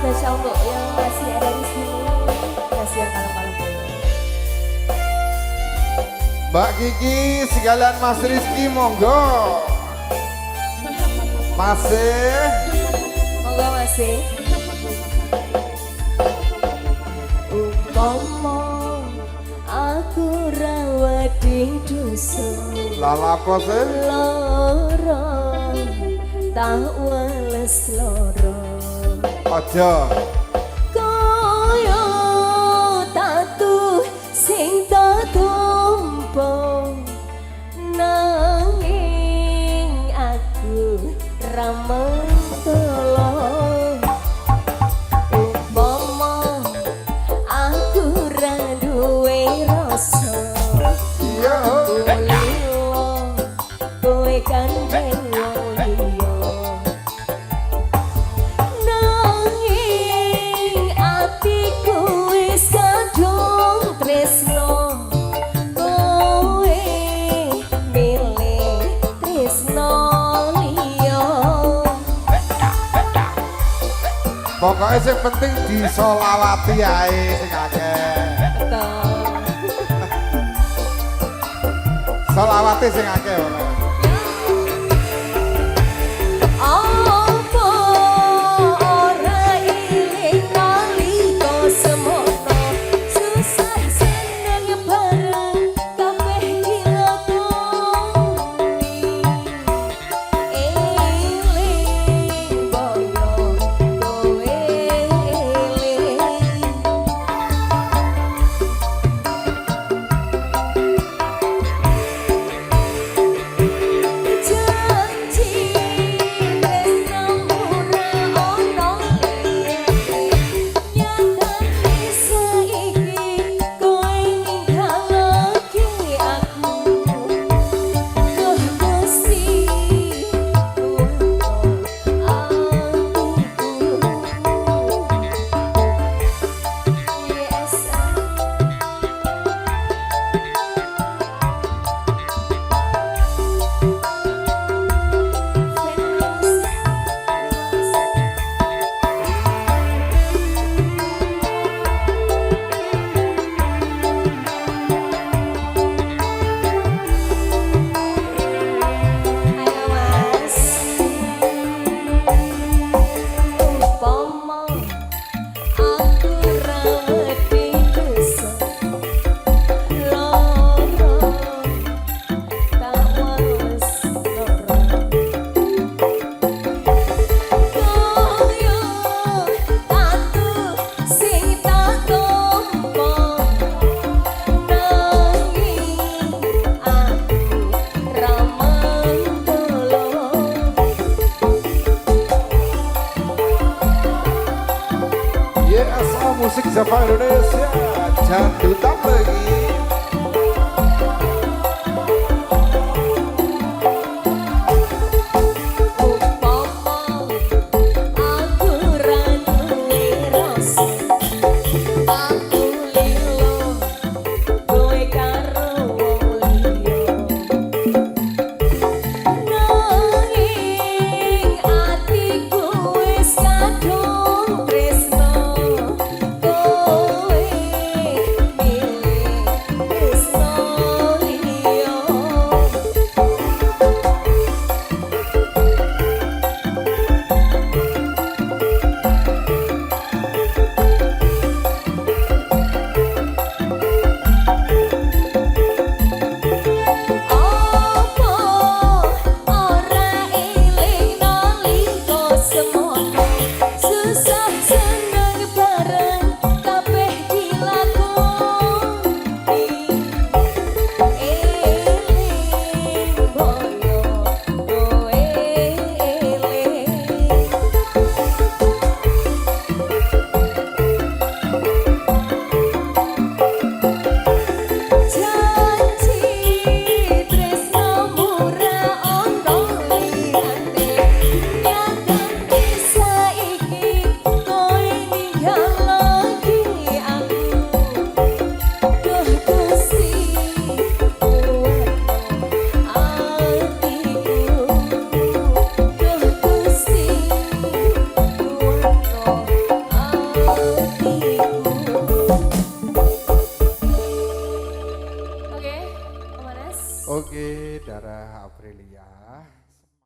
spesial untuk yang masih ada di sini. Kasih yang kalem-kalem dulu. Mbak Kiki, sekalian Mas Rizky, monggo. Masih. Monggo masih. Umpama aku rawat di dusun. Lalapo sih? Loro tak wales loro. Aja. Kaya tatu sing tak tumpah nanging aku ramentolo. Umpama aku ra duwe rasa, Iya. kowe kan wong liya. Nanging atiku wis kadung tresno, kowe milih tresno liya. Pokoknya sing penting disolawati ae sing akeh. Solawati sing akeh ora. Apa ora iling nalika semono susah seneng bareng kabeh dilakoni. Eling boyo kowe eling. Janji tresno ora ono nyatane saiki kowe ninggalake aku. Duh Gusti, yes, ayo Mas. Umpama aku rawat di dusun loro tak wales loro. Kaya tatu sing tak tumpah nanging aku ramentolo. Yes, musik Java Indonesia. Jangan diutak lagi. Umpama aku ra duwe rasa, aku lilo kowe karo wong liya. Nanging atiku wis kadung tresno, kowe milih Oke, darah Aprilia.